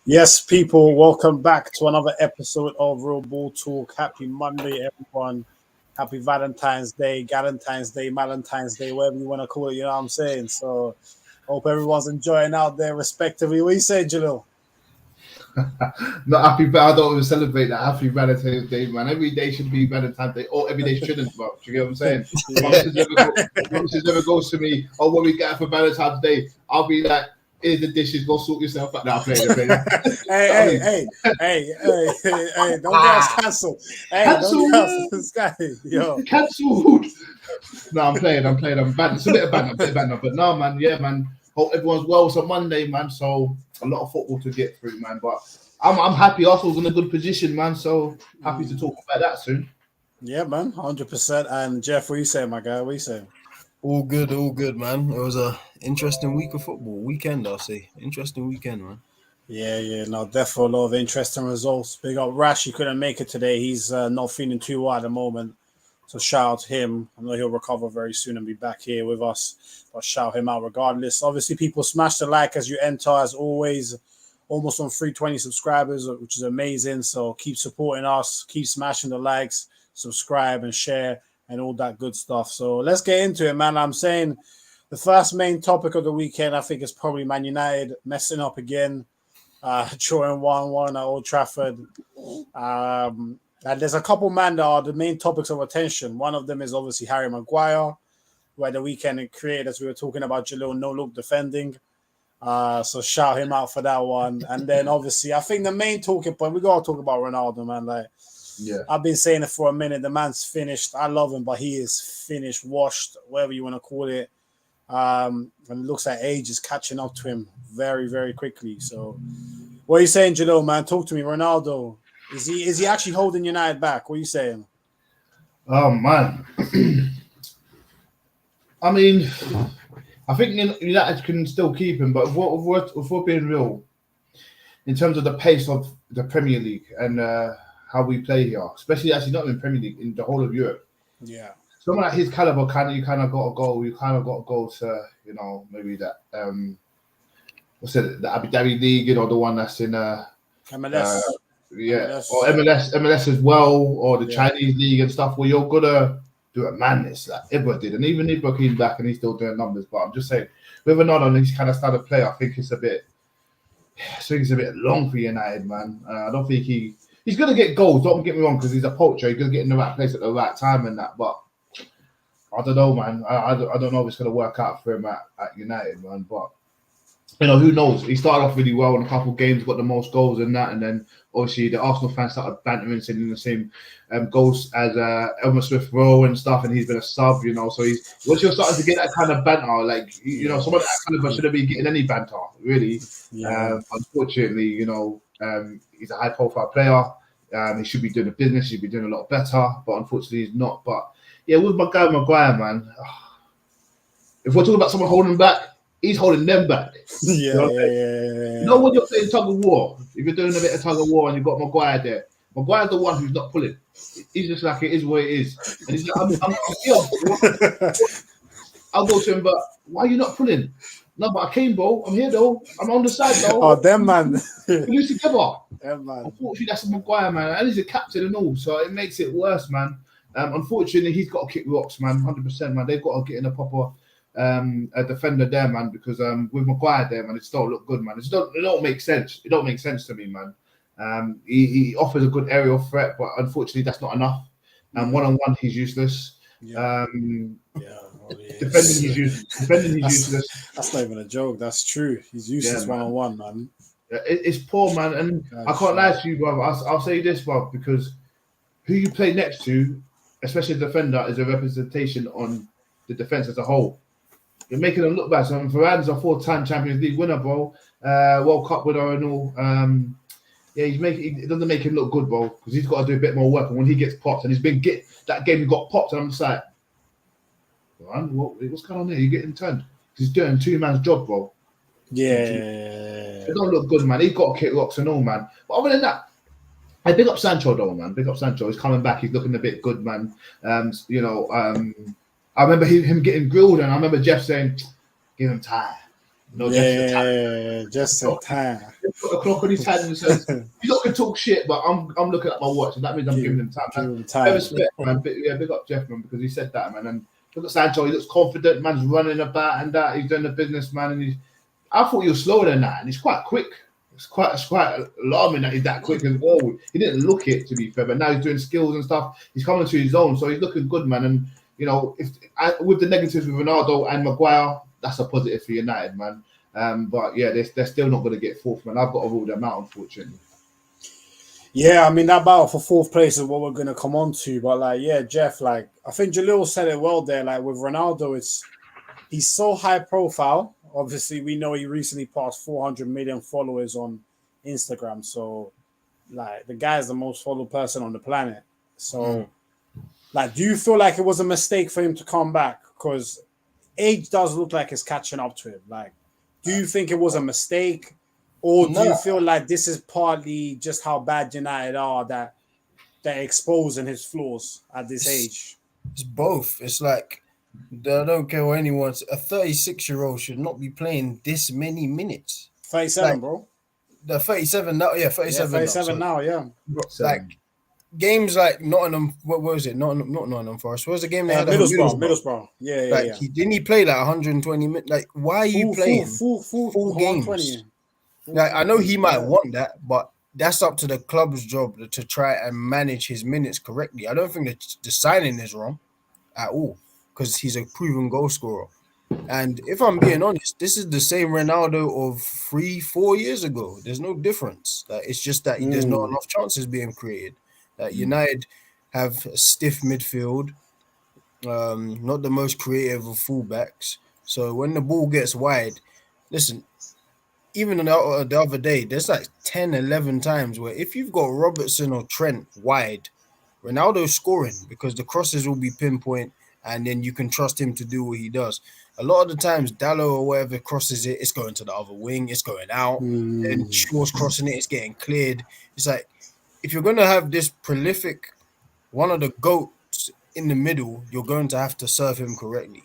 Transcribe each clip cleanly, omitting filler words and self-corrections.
Yes, people, welcome back to another episode of Real Ball Talk. Happy Monday, everyone. Happy Valentine's Day, Galentine's Day, Valentine's Day, whatever you want to call it, you know what I'm saying? So, hope everyone's enjoying out there respectively. What you say, Jalil? Not happy, but I don't even celebrate that. Happy Valentine's Day, man. Every day should be Valentine's Day, or every day shouldn't, bro. Do you get what I'm saying? If ever goes to me, oh, what we get for Valentine's Day, I'll be like, here's the dishes, go sort yourself out. Now, play. Hey, don't get us cancelled. Hey, don't get us this guy. Yo. Cancelled. No, I'm playing. I'm bad. It's a bit of banter, but no, man, yeah, man. Hope everyone's well. It's a Monday, man, so a lot of football to get through, man. But I'm happy Arsenal's in a good position, man, so happy to talk about that soon. Yeah, man, 100%. And Jeff, what you saying, my guy? What you saying? All good, man. It was a interesting week of football. Weekend, I'll say. Interesting weekend, man. Yeah, no, definitely a lot of interesting results. Big up Rash, he couldn't make it today. He's not feeling too well at the moment. So shout out to him. I know he'll recover very soon and be back here with us. But shout him out regardless. Obviously, people smash the like as you enter, as always. Almost on 320 subscribers, which is amazing. So keep supporting us. Keep smashing the likes, subscribe and share and all that good stuff. So let's get into it, man. I'm saying the first main topic of the weekend, I think, is probably Man United messing up again. Drawing 1-1 at Old Trafford. And there's a couple, man, that are the main topics of attention. One of them is obviously Harry Maguire, where the weekend it created, as we were talking about, Jalil, no-look defending. So shout him out for that one. And then obviously, I think the main talking point, we got to talk about Ronaldo, man. Like, yeah, I've been saying it for a minute. The man's finished. I love him, but he is finished, washed, whatever you want to call it. And it looks like age is catching up to him very, very quickly. So, what are you saying, Jalil, man? Talk to me. Ronaldo, is he actually holding United back? What are you saying? Oh man, I mean, I think United can still keep him, but if we're being real, in terms of the pace of the Premier League and how we play here, especially actually not in Premier League, in the whole of Europe. Yeah. Someone like his caliber, you kind of got to go. You kind of got to go to, maybe that the Abu Dhabi League, the one that's in MLS. MLS. Or MLS as well, or the Chinese League and stuff, where you're gonna do a madness like Ibra did, and even Ibra came back and he's still doing numbers. But I'm just saying, with Ronaldo and this kind of style of play, I think it's a bit long for United, man. I don't think he's gonna get goals. Don't get me wrong, because he's a poacher. He's gonna get in the right place at the right time and that, but. I don't know, man. I don't know if it's going to work out for him at United, man. But, who knows? He started off really well in a couple of games, got the most goals and that. And then, obviously, the Arsenal fans started bantering, saying the same goals as Elmer Smith-Rowe and stuff. And he's been a sub, So, once you're starting to get that kind of banter, like, someone that caliber shouldn't be getting any banter, really. Yeah. Unfortunately, he's a high-profile player. He should be doing the business. He should be doing a lot better. But, unfortunately, he's not. But, yeah, with my guy Maguire, man. If we're talking about someone holding him back, he's holding them back. Yeah. When you're playing tug of war, if you're doing a bit of tug of war and you've got Maguire there, Maguire's the one who's not pulling. He's just like, it is what it is. And he's like, I'm here. I'll go to him, but why are you not pulling? No, but I came, bro. I'm here, though. I'm on the side, though. Oh, them, man. We lose together. Them, man. Unfortunately, that's Maguire, man. And he's a captain and all, so it makes it worse, man. Unfortunately, he's got to kick rocks, man. 100%, man. They've got to get in a proper a defender there, man. Because with Maguire there, man, it still look good, man. It don't make sense. It don't make sense to me, man. He offers a good aerial threat, but unfortunately, that's not enough. One-on-one, he's useless. Defending, he's useless. That's not even a joke. That's true. He's useless one-on-one, man. It's poor, man. And I can't lie to you, bro. I'll say this, bro, because who you play next to, especially a defender, is a representation on the defense as a whole. You're making them look bad. So Varane's a 4-time Champions League winner, bro. World Cup winner and all. It doesn't make him look good, bro, because he's got to do a bit more work. And when he gets popped, and that game he got popped, and I'm just like, man, what's going on there? You're getting turned. He's doing two-man's job, bro. Yeah. It don't look good, man. He's got to kick rocks and all, man. But other than that, Hey, big up Sancho though, man. Big up Sancho. He's coming back. He's looking a bit good, man. I remember him getting grilled, and I remember Jeff saying, "Give him time." No, Jeff said time. Yeah, just in time. He put a clock on his hand and says, "He's not gonna talk shit, but I'm looking at my watch, and that means I'm giving him time." Give him I time. respect, man. Big up Jeff, man, because he said that, man. And look at Sancho. He looks confident. Man's running about and that. He's doing the business, man. And I thought he was slower than that, and he's quite quick. It's quite alarming that he's that quick as well. He didn't look it, to be fair, but now he's doing skills and stuff. He's coming to his own, so he's looking good, man. And with the negatives with Ronaldo and Maguire, that's a positive for United, man. But yeah, they're still not going to get fourth, man. I've got to rule them out, unfortunately. Yeah, I mean that battle for fourth place is what we're going to come on to. But Jeff, I think Jalil said it well there. Like with Ronaldo, he's so high profile. Obviously, we know he recently passed 400 million followers on Instagram. So, the guy is the most followed person on the planet. So, do you feel like it was a mistake for him to come back? Because age does look like it's catching up to him. Do you think it was a mistake? Or do you feel like this is partly just how bad United are that they're exposing his flaws at this age? It's both. It's like, I don't care what anyone. A 36-year-old should not be playing this many minutes. 37, bro. The 37 now, yeah, 37. Yeah, 37 now, yeah. Games like Nottingham. What was it? Not Nottingham Forest. What was the game they had? Middlesbrough. Yeah. Didn't he play 120 minutes? Why are you playing full games? I know he might want that, but that's up to the club's job to try and manage his minutes correctly. I don't think that the signing is wrong at all, because he's a proven goal scorer. And if I'm being honest, this is the same Ronaldo of 3-4 years ago. There's no difference. It's just that there's not enough chances being created. United have a stiff midfield, not the most creative of fullbacks. So when the ball gets wide, listen, even the other day, there's 10, 11 times where if you've got Robertson or Trent wide, Ronaldo's scoring because the crosses will be pinpoint, and then you can trust him to do what he does. A lot of the times, Dallo or whatever crosses it, it's going to the other wing, it's going out. Then Shaw's crossing it, it's getting cleared. It's if you're going to have this prolific, one of the GOATs in the middle, you're going to have to serve him correctly.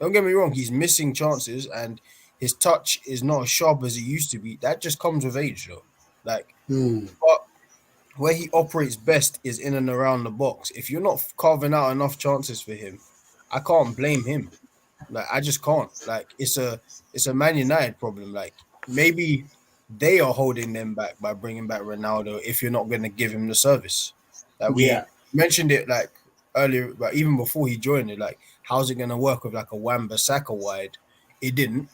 Don't get me wrong, he's missing chances, and his touch is not as sharp as it used to be. That just comes with age, though. But where he operates best is in and around the box. If you're not carving out enough chances for him, I can't blame him. I just can't. It's a Man United problem. Maybe they are holding them back by bringing back Ronaldo if you're not going to give him the service. We mentioned it earlier, but even before he joined it, how's it going to work with a Wan-Bissaka wide? It didn't.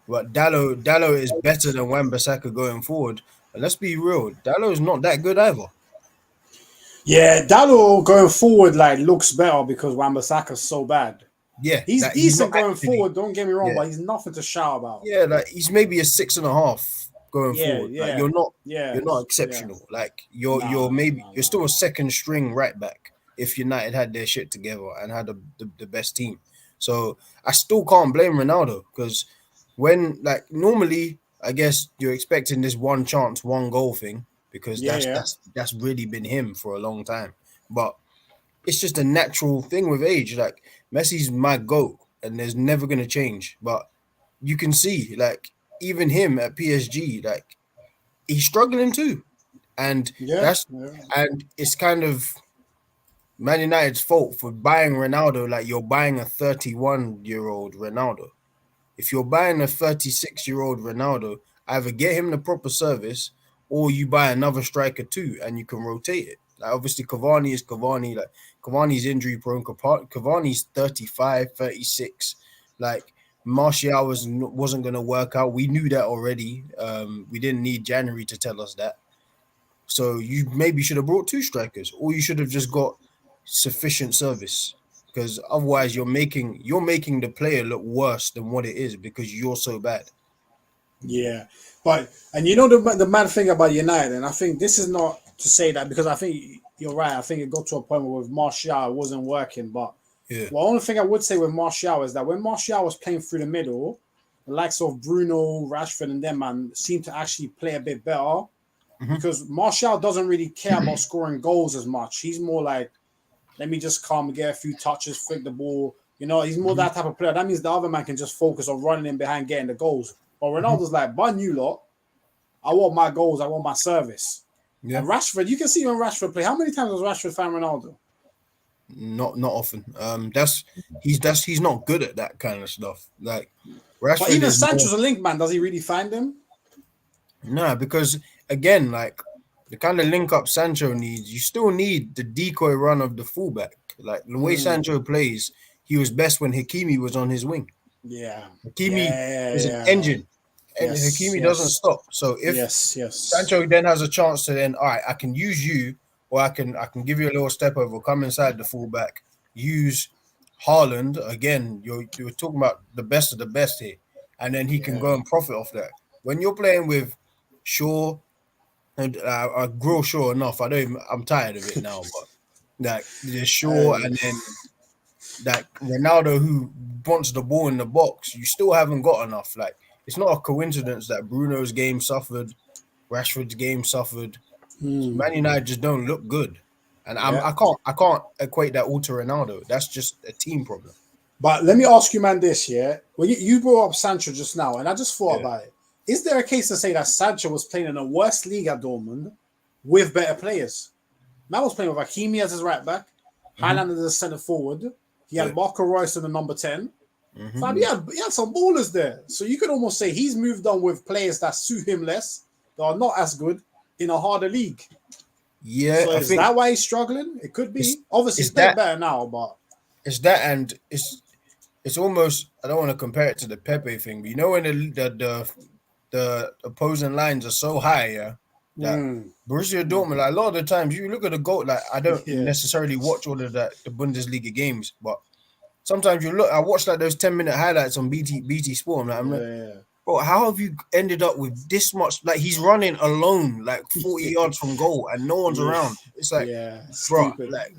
But Dallo is better than Wan-Bissaka going forward. And let's be real, Dallo is not that good either. Yeah, Dallo going forward looks better because Wan-Bissaka's so bad. Yeah, he's decent going forward. Don't get me wrong, but he's nothing to shout about. Yeah, he's maybe a 6.5 going forward. You're not exceptional. You're still a second string right back if United had their shit together and had the best team. So I still can't blame Ronaldo because when normally I guess you're expecting this one chance, one goal thing because that's really been him for a long time. But it's just a natural thing with age. Messi's my GOAT and there's never going to change. But you can see even him at PSG, he's struggling too. And and it's kind of Man United's fault for buying Ronaldo you're buying a 31-year-old Ronaldo. If you're buying a 36-year-old Ronaldo, either get him the proper service or you buy another striker too and you can rotate it. Obviously, Cavani is Cavani. Cavani's injury prone. Cavani's 35, 36. Martial wasn't going to work out. We knew that already. We didn't need January to tell us that. So you maybe should have brought two strikers, or you should have just got sufficient service. Because otherwise, you're making the player look worse than what it is because you're so bad. Yeah, and the mad thing about United, and I think this is not to say that because I think you're right. I think it got to a point where with Martial it wasn't working. But the only thing I would say with Martial is that when Martial was playing through the middle, the likes of Bruno, Rashford, and them seemed to actually play a bit better. because Martial doesn't really care about scoring goals as much. He's more like, let me just come get a few touches, flick the ball. You know, he's more that type of player. That means the other man can just focus on running in behind, getting the goals. But Ronaldo's like, bun you lot. I want my goals. I want my service. Yeah. And Rashford, you can see when Rashford play. How many times has Rashford found Ronaldo? Not often. He's not good at that kind of stuff. Like Rashford, but even Sancho's a link man. Does he really find him? No, because again, like the kind of link up Sancho needs, you still need the decoy run of the fullback. Like the way Sancho plays, he was best when Hakimi was on his wing. Yeah, Hakimi is an engine, and Hakimi doesn't stop. So if Sancho then has a chance to then, all right, I can use you, or I can give you a little step over, come inside the fullback, use Haaland again. You're talking about the best of the best here, and then he can go and profit off that. When you're playing with Shaw, and I grow Shaw enough. I'm tired of it now, but like there's Shaw and then that Ronaldo who wants the ball in the box. You still haven't got enough. Like it's not a coincidence that Bruno's game suffered, Rashford's game suffered. Man United just don't look good, and I can't equate that all to Ronaldo. That's just a team problem. But let me ask you, man, this well, you brought up Sancho just now, and I just thought about it. Is there a case to say that Sancho was playing in a worse league at Dortmund with better players? Man was playing with Hakimi as his right back, Haaland as a centre forward. He had Marco Reus in the number 10. So he had some ballers there. So you could almost say he's moved on with players that suit him less, that are not as good in a harder league. Yeah. So is that why he's struggling? It could be. Obviously, he's playing better now, but it's that, and it's almost. I don't want to compare it to the Pepe thing, but you know when the opposing lines are so high, that Borussia Dortmund, like, a lot of the times you look at the goal, like I don't necessarily watch all of the Bundesliga games, but sometimes I watch like those 10-minute highlights on BT Sport. I'm like, bro, how have you ended up with this much? Like he's running alone, like 40 yards from goal, and no one's around. It's like, bro, like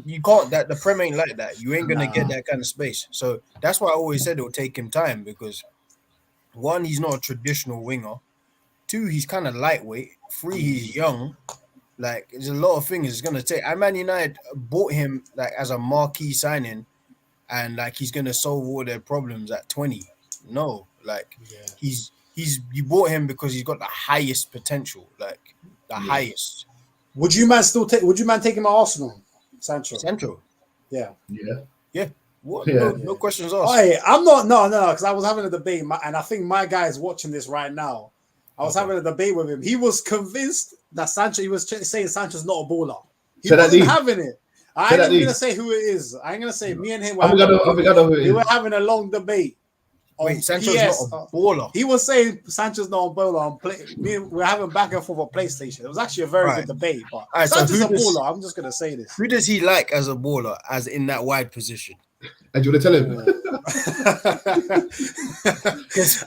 you can't. That the Prem ain't like that. You ain't gonna get that kind of space. So that's why I always said it'll take him time because. One, he's not a traditional winger. Two, he's kind of lightweight. Three, he's young. Like, there's a lot of things it's going to take. Man United bought him, like, as a marquee signing, and, like, he's going to solve all their problems at 20. No. Like, you bought him because he's got the highest potential. Like, the highest. Would you man take him at Arsenal? Sancho? Yeah. What? No questions asked. I'm not, no, because I was having a debate, and I think my guy is watching this right now. I was having a debate with him. He was convinced that Sancho, he was saying Sancho's not a baller. He wasn't having it. I ain't going to say who it is. I ain't going to say me and him were having a long debate. Wait, Sancho's not a baller. He was saying Sancho's not a baller. We're having back and forth on PlayStation. It was actually a very good debate. But Sancho's a baller. I'm just going to say this. Who does he like as a baller, as in that wide position? And you want to tell him?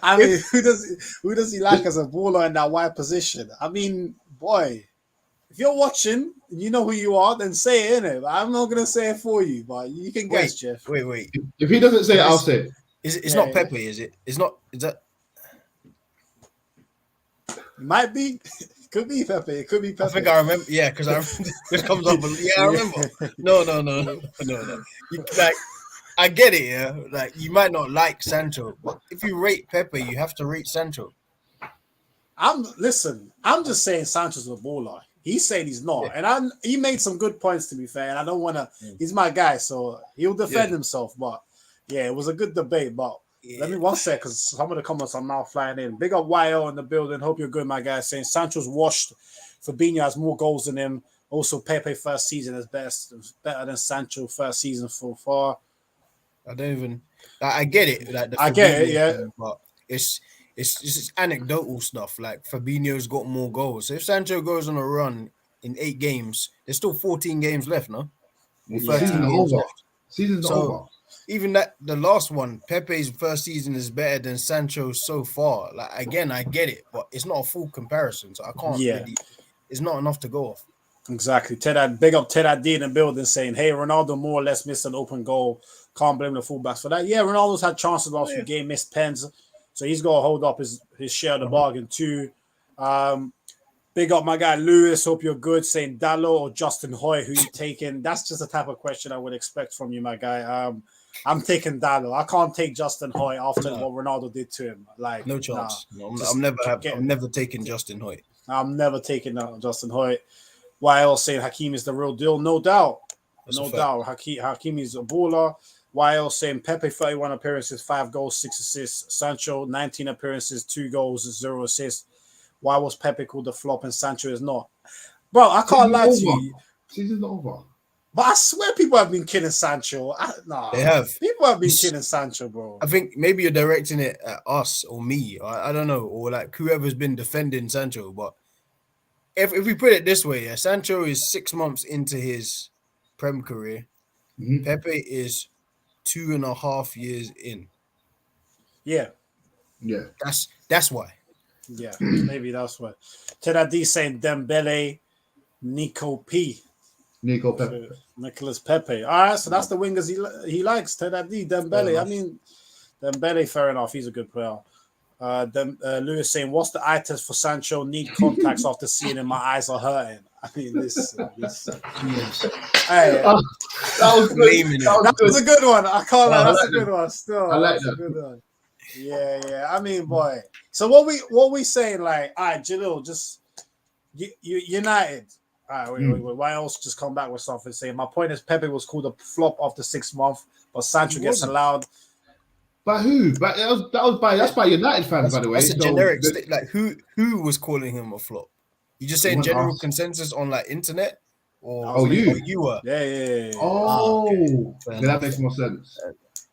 I mean, who does he like as a baller in that wide position? I mean, boy, if you're watching and you know who you are, then say it, innit? I'm not gonna say it for you, but you can guess, Jeff. Wait. If he doesn't say it, I'll say it. It's not Pepe, is it? It's not. Is that? It might be. It could be Pepe. It could be Pepe. I think I remember. Yeah, because I remember this comes up. Yeah, I remember. No. Like. I get it, yeah. Like you might not like Sancho, but if you rate Pepe, you have to rate Sancho. I'm just saying Sancho's a baller. He's saying he's not, and he made some good points to be fair. And I don't want to. He's my guy, so he'll defend himself. But it was a good debate. But let me one sec, because some of the comments are now flying in. Big up YO in the building. Hope you're good, my guy. Saying Sancho's washed. Fabinho has more goals than him. Also, Pepe first season is better than Sancho first season so far. I don't even. I get it. Like I get it, yeah. Thing, but it's just anecdotal stuff. Like Fabinho's got more goals. So if Sancho goes on a run in 8 games, there's still 14 games left, no? 13 games left. Season's over. Even that, the last one, Pepe's first season is better than Sancho's so far. Like again, I get it, but it's not a full comparison. So I can't. Really, it's not enough to go off. Exactly. Big up Ted D in the building saying, "Hey, Ronaldo more or less missed an open goal. Can't blame the fullbacks for that." Yeah, Ronaldo's had chances last few games, missed pens, so he's got to hold up his share of the bargain too. Big up my guy Lewis. Hope you're good. Saying Dallo or Justin Hoy, who you taking? That's just the type of question I would expect from you, my guy. I'm taking Dallo. I can't take Justin Hoy after what Ronaldo did to him. Like, no chance. Nah, no, I'm never taking Justin Hoy. I'm never taking Justin Hoy. YL saying Hakim is the real deal, no doubt. No doubt. Hakim is a baller. YL saying Pepe 31 appearances, 5 goals, 6 assists. Sancho 19 appearances, 2 goals, 0 assists. Why was Pepe called the flop and Sancho is not? Bro, I can't lie to you. Season's over. But I swear people have been killing Sancho. They have. People have been killing Sancho, bro. I think maybe you're directing it at us or me. I don't know. Or like whoever's been defending Sancho. But if we put it this way, Sancho is 6 months into his Prem career. Mm-hmm. Pepe is 2.5 years in. Yeah. That's why. Yeah, maybe that's why. Ted D saying Dembele, Nico Pepe. Nicholas Pepe. All right, so that's the wingers he likes. Ted D, Dembele. I mean, Dembele, fair enough. He's a good player. Lewis saying, what's the eye test for Sancho? Need contacts after seeing him. My eyes are hurting. I mean, this. Hey, that was good. That was a good one. I can't lie. That's a good one. Still, I like that's a good one. Yeah. I mean, boy. So what we saying? Like, all right, Jalil, just United. All right, wait. Why else just come back with something saying? My point is, Pepe was called a flop after 6 months, but Sancho gets allowed. By who? But that's by United fans, by the way. That's a generic. Like who was calling him a flop? You just saying general consensus on like internet, or you were? Yeah. Oh, that makes more sense.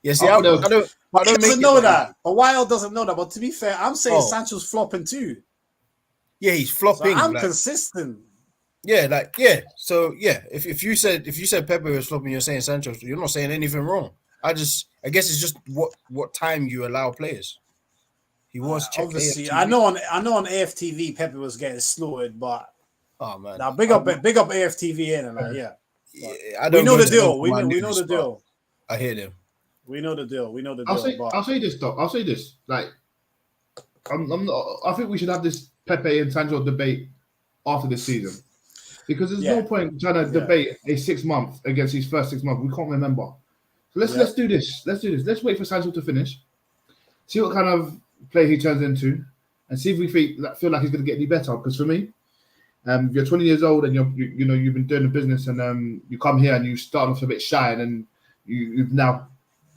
Yeah, see, I don't doesn't know that. But YL doesn't know that. But to be fair, I'm saying Sancho's flopping too. Yeah, he's flopping. So I'm consistent. Yeah. So yeah, if you said Pepe was flopping, you're saying Sancho. You're not saying anything wrong. I guess it's just what time you allow players. He was obviously. AFTV. I know on AFTV Pepe was getting slaughtered, but man, now big up AFTV in and yeah. We know the deal. We know the deal. I hear them. We know the deal. I'll say this, Doc. I'll say this. Like, I think we should have this Pepe and Sancho debate after this season, because there's no point trying to debate a 6 month against his first 6 months. We can't remember. So let's do this. Let's wait for Sancho to finish, see what kind of play he turns into, and see if we feel like he's going to get any better. Because for me, you're 20 years old and you've been doing the business, and you come here and you start off a bit shy, and then you've now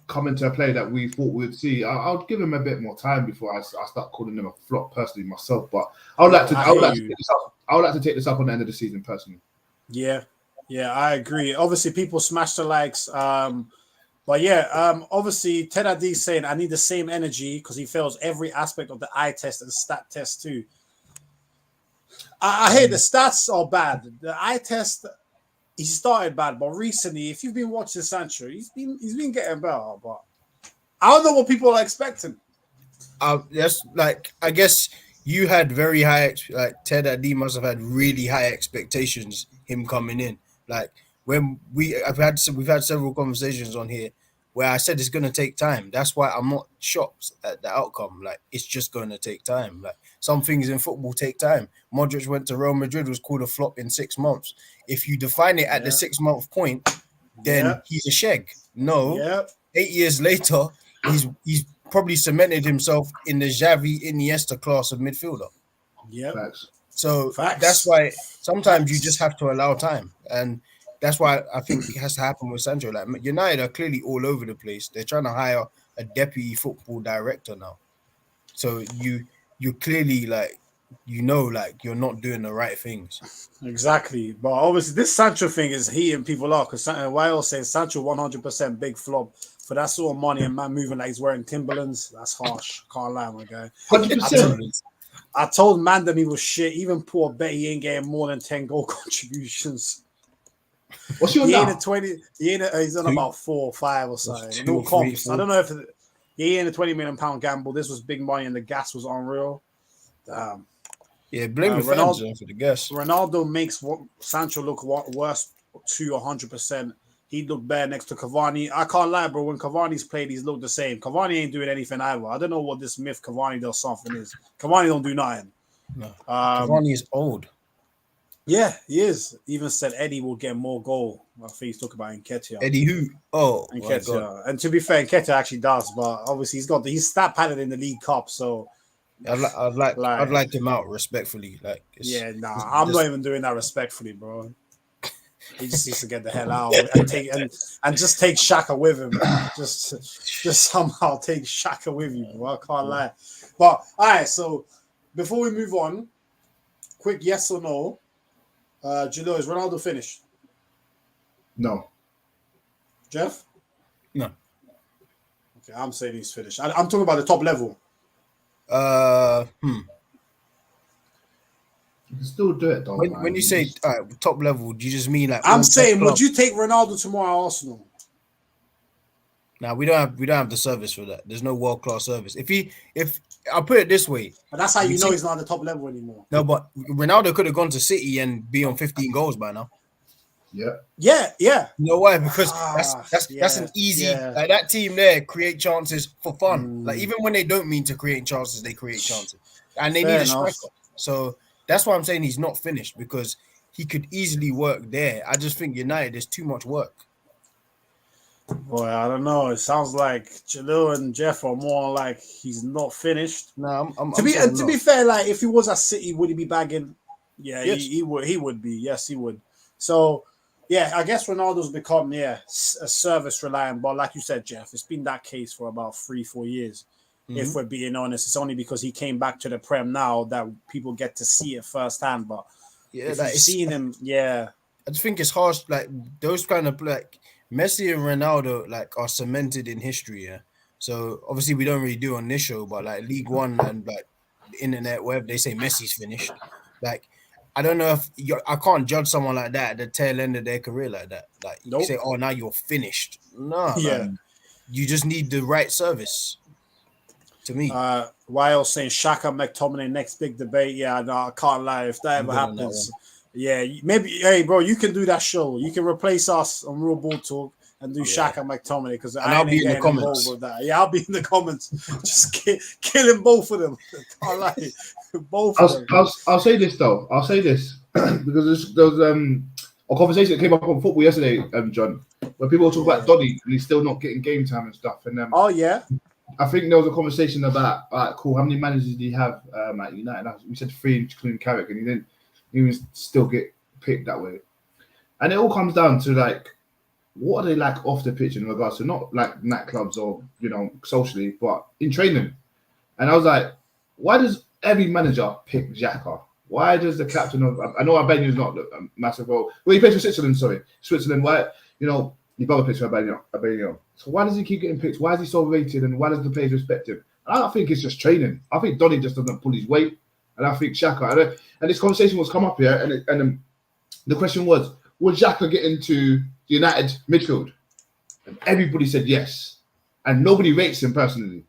come into a play that we thought we'd see. I'll give him a bit more time before I start calling him a flop personally myself. But I would like to take this up on the end of the season personally. Yeah, I agree. Obviously, people smash the likes. But yeah, obviously Ted Adi saying I need the same energy because he fails every aspect of the eye test and stat test too. I hear the stats are bad. The eye test, he started bad, but recently, if you've been watching Sancho, he's been getting better. But I don't know what people are expecting. Yes, like I guess you had very high. Like Ted Adi must have had really high expectations. Him coming in, like. When we've had several conversations on here where I said it's going to take time. That's why I'm not shocked at the outcome. Like, it's just going to take time. Like, some things in football take time. Modric went to Real Madrid, was called a flop in 6 months. If you define it at the 6 month point, then he's a sheg. No, 8 years later, he's probably cemented himself in the Xavi, Iniesta class of midfielder. Yeah. So that's why sometimes you just have to allow time. And that's why I think it has to happen with Sancho. Like, United are clearly all over the place. They're trying to hire a deputy football director now. So you clearly like you're not doing the right things. Exactly. But obviously this Sancho thing is heating people up because YL says Sancho 100% big flop for that sort of money and man moving like he's wearing Timberlands. That's harsh. Can't lie, my guy. 100%. I told Mandem he was shit. Even poor Bet he ain't getting more than 10 goal contributions. What's your now? He's on about 4 or 5 or something. No comps. I don't know if he ain't a £20 million gamble. This was big money and the gas was unreal. Yeah, blame the fans for the gas. Ronaldo makes Sancho look worse to 100%. He looked bad next to Cavani. I can't lie, bro. When Cavani's played, he's looked the same. Cavani ain't doing anything either. I don't know what this myth Cavani does something is. Cavani don't do nothing. No. Cavani is old. Yeah, he is. Even said Eddie will get more goal. I think he's talking about Nketiah. Eddie who? Oh my God. And to be fair, Nketiah actually does, but obviously he's stat padded in the League Cup, so I'd like him out respectfully. Like, I'm not even doing that respectfully, bro. He just needs to get the hell out and just take Shaka with him. Just somehow take Shaka with you, bro. I can't lie. But all right, so before we move on, quick yes or no. Jalil, is Ronaldo finished? No. Jeff? No. Okay, I'm saying he's finished. I'm talking about the top level. You can still do it, though. When you say top level, do you just mean like? I'm saying, would you take Ronaldo tomorrow at Arsenal? Now we don't have the service for that. There's no world class service. If I'll put it this way, but that's how you know he's not at the top level anymore. No, but Ronaldo could have gone to City and be on 15 goals by now. Yeah. You know why? Because that's an easy like that team there create chances for fun. Like even when they don't mean to create chances, they create chances, and they need a striker. So that's why I'm saying he's not finished, because he could easily work there. I just think United is too much work. Boy, I don't know. It sounds like Jalil and Jeff are more like he's not finished. No, to be fair, like if he was at City, would he be bagging? Yeah, yes. he would. He would be. Yes, he would. So, yeah, I guess Ronaldo's become a service reliant. But like you said, Jeff, it's been that case for about 3-4 years. Mm-hmm. If we're being honest, it's only because he came back to the Prem now that people get to see it firsthand. But if you've seen him, I just think it's harsh. Like those kind of like Messi and Ronaldo like are cemented in history. Yeah. So obviously we don't really do on this show, but like League One and like the internet, wherever they say Messi's finished, like. I don't know if I can't judge someone like that at the tail end of their career like that. Like you say, oh, now you're finished. No, you just need the right service. To me, Wild saying Shaka McTominay next big debate. Yeah, no, I can't lie. If that ever happens, maybe. Hey, bro, you can do that show. You can replace us on Real Ball Talk and do Shaka McTominay, because I'll be in the comments with that. Yeah, I'll be in the comments, just killing both of them. I like it. Both of them. I'll say this though. I'll say this because there was a conversation that came up on football yesterday, John, where people talk about Donny and he's still not getting game time and stuff. And I think there was a conversation about cool. How many managers did he have at United? We said 3, including Carrick, and he didn't. He was still get picked that way. And it all comes down to like, what are they like off the pitch in regards to not like nightclubs or socially, but in training. And I was like, why does every manager pick Xhaka? Why does the captain of, I know Albania is not a massive role. Well, he plays for Switzerland. Switzerland. Why your brother plays for Albania. So why does he keep getting picked? Why is he so rated? And why does the players respect him? I don't think it's just training. I think Donny just doesn't pull his weight. And I think Xhaka. And this conversation was come up here, and the question was, would Xhaka get into the United midfield? And everybody said yes. And nobody rates him personally.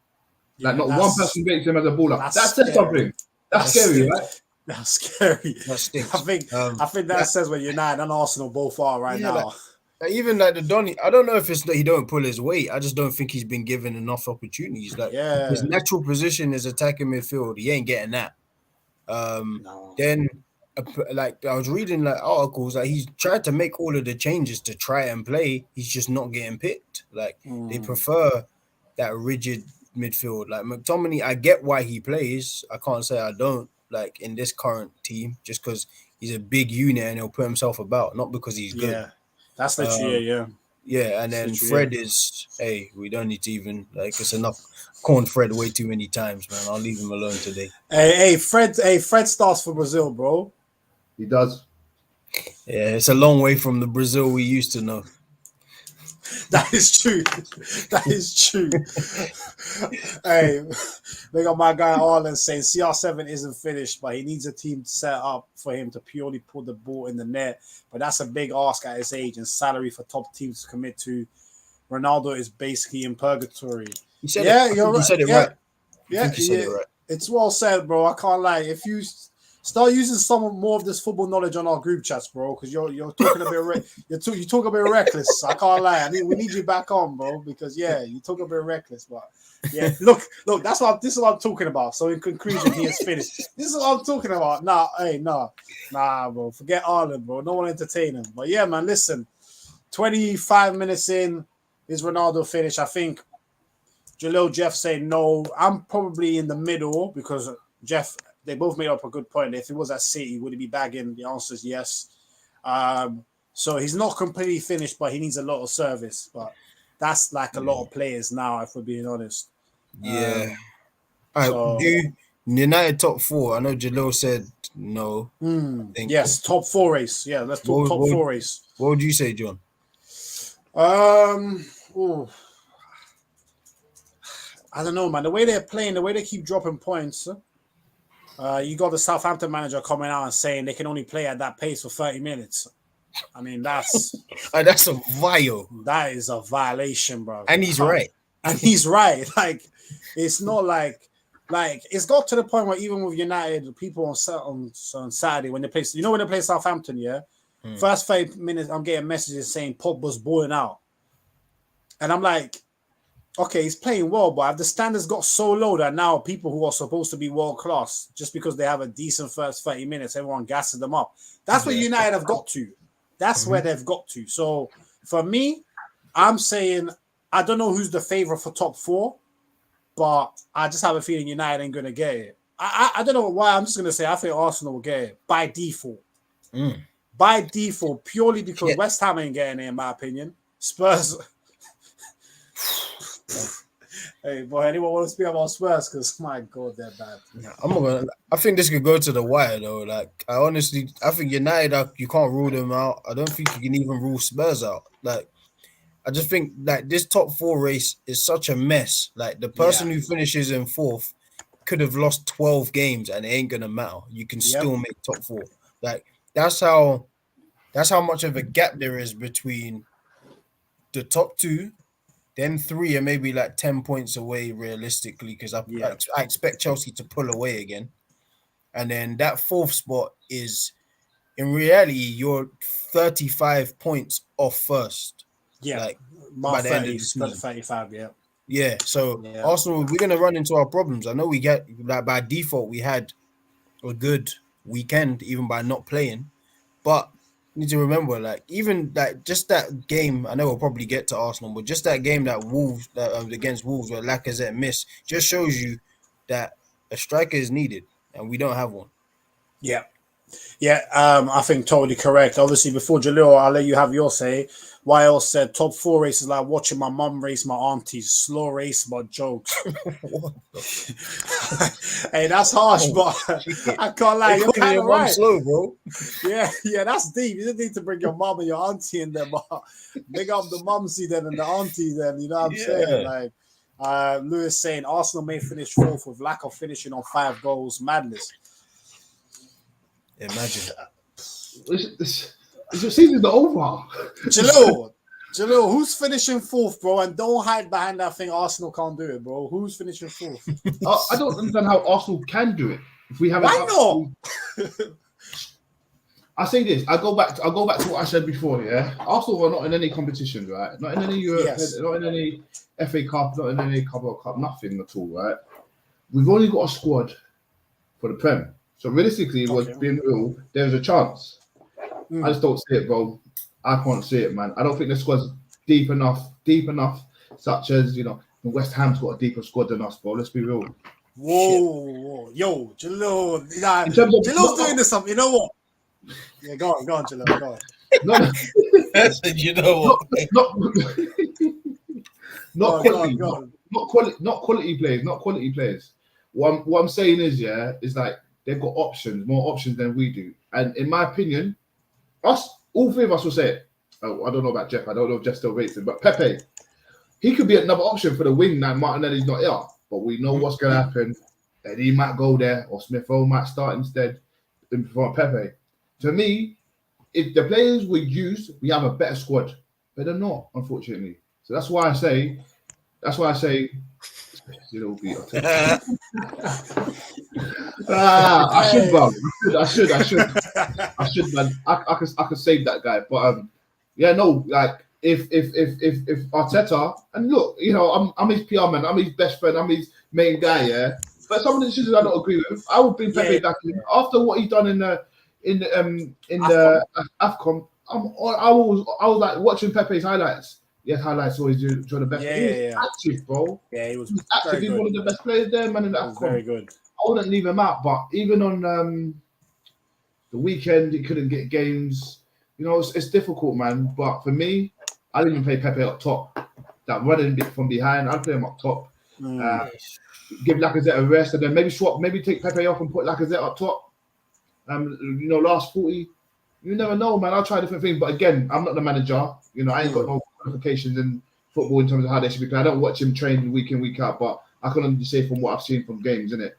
Like not one person rates him as a baller. That says something. That's scary, right? That's scary. That stinks. I think that says where United and Arsenal both are right now. Like even like the Donny, I don't know if it's that he don't pull his weight. I just don't think he's been given enough opportunities. Like his natural position is attacking midfield. He ain't getting that. Then like I was reading like articles that he's tried to make all of the changes to try and play. He's just not getting picked. Like they prefer that rigid midfield. Like McTominay, I get why he plays. I can't say I don't. Like in this current team, just because he's a big unit and he'll put himself about, not because he's good. Yeah, that's literally Yeah, and then Fred is, we don't need to even, like, it's enough. Corned Fred way too many times, man. I'll leave him alone today. Fred starts for Brazil, bro. He does. Yeah, it's a long way from the Brazil we used to know. That is true. That is true. Hey, they got my guy Arlen saying CR7 isn't finished, but he needs a team set up for him to purely put the ball in the net. But that's a big ask at his age and salary for top teams to commit to. Ronaldo is basically in purgatory. You said it right. Yeah, it's well said, bro. I can't lie. If you Start using some more of this football knowledge on our group chats, bro. Because you're talking a bit you talk a bit reckless. I can't lie. I mean, we need you back on, bro. Because you talk a bit reckless, but look. This is what I'm talking about. So in conclusion, he has finished. This is what I'm talking about. Nah, bro. Forget Ireland, bro. No one entertain him. But yeah, man. Listen, 25 minutes in, is Ronaldo finished? I think Jalil, Jeff say no. I'm probably in the middle because Jeff. They both made up a good point. If it was at City, would he be bagging? The answer is yes. So he's not completely finished, but he needs a lot of service. But that's like a lot of players now, if we're being honest. Yeah. All right. Do United top 4? I know Jalil said no. Yes, top 4 race. Yeah, let's talk top 4 race. What would you say, John? I don't know, man. The way they're playing, the way they keep dropping points. You got the Southampton manager coming out and saying they can only play at that pace for 30 minutes. I mean, that's that's a vile. That is a violation, bro. And he's right. And he's right. Like, it's not like it's got to the point where even with United, people on Saturday when they play, when they play Southampton, first 5 minutes, I'm getting messages saying Pogba's balling out, and I'm like, okay, he's playing well, but the standards got so low that now people who are supposed to be world class, just because they have a decent first 30 minutes, everyone gasses them up. That's where United have got to. That's where they've got to. So for me, I'm saying I don't know who's the favorite for top 4, but I just have a feeling United ain't going to get it. I don't know why. I'm just going to say I think Arsenal will get it by default. By default, purely because West Ham ain't getting it, in my opinion. Spurs... Hey, boy, anyone want to speak about Spurs? Because, my God, they're bad. I think this could go to the wire, though. Like, I think United, you can't rule them out. I don't think you can even rule Spurs out. Like, I just think, like, this top 4 race is such a mess. Like, the person who finishes in 4th could have lost 12 games and it ain't going to matter. You can still make top 4. Like, that's how much of a gap there is between the top 2. Then 3 are maybe like 10 points away realistically because I expect Chelsea to pull away again. And then that 4th spot is, in reality, you're 35 points off first. Yeah, like by the end of the season. 35, Yeah, so Arsenal, we're going to run into our problems. I know we get, like, by default, we had a good weekend even by not playing. But need to remember, like, even like just that game, I know we'll probably get to Arsenal, but just that game that Wolves against Wolves where Lacazette missed just shows you that a striker is needed and we don't have one. I think totally correct. Obviously, before Jalil, I'll let you have your say. YL said top 4 races like watching my mum race my aunties. Slow race, but jokes. Hey, that's harsh, but I can't lie. You're kind of right. Slow, bro. Yeah, that's deep. You didn't need to bring your mum and your auntie in there, but big up the mumsy then and the auntie then. You know what I'm saying? Like, Lewis saying Arsenal may finish 4th with lack of finishing on 5 goals. Madness. Imagine. Your season's over. Jalil, who's finishing 4th, bro? And don't hide behind that thing. Arsenal can't do it, bro. Who's finishing 4th? I don't understand how Arsenal can do it. If we have, why not? I say this. I go back to what I said before. Yeah, Arsenal are not in any competition, right? Not in any Europe, not in any FA Cup, not in any Carabao Cup, nothing at all, right? We've only got a squad for the Prem. So realistically, being real, there's a chance. I just don't see it, bro. I can't see it, man. I don't think the squad's deep enough, such as, West Ham's got a deeper squad than us, bro. Let's be real. Whoa. Yo, Jalil. Jalil's doing this something. You know what? Yeah, go on, Jalil. Go on. No. I said, you know what? Not quality players. What I'm saying is like they've got more options than we do. And in my opinion, all 3 of us will say it. Oh, I don't know about Jeff. I don't know if Jeff still rates him, but Pepe, he could be another option for the wing now. Martinelli's not here, but we know what's going to happen. And he might go there, or Smith Rowe might start instead in front of Pepe. To me, if the players we use, we have a better squad, but they're not, unfortunately. So that's why I say It'll be I should, bro. I should, man. I could save that guy. But yeah, no, like if Arteta, and look, you know, I'm his PR man, I'm his best friend, I'm his main guy, yeah. But some of the decisions I don't agree with. I would bring Pepe back in after what he done in the AFCON. I was like watching Pepe's highlights. Yes, highlights always do the best. He was active, bro. Yeah, he was active. He's one of the best players there, man. In the AFCON. Very good. I wouldn't leave him out, but even on the weekend, he couldn't get games. You know, it's difficult, man. But for me, I didn't even play Pepe up top. That running bit from behind, I'd play him up top. Give Lacazette a rest, and then maybe take Pepe off and put Lacazette up top. You know, last 40. You never know, man. I'll try different things, but again, I'm not the manager. You know, I ain't got no qualifications in football in terms of how they should be played. I don't watch him train week in, week out, but I can only say from what I've seen from games, innit?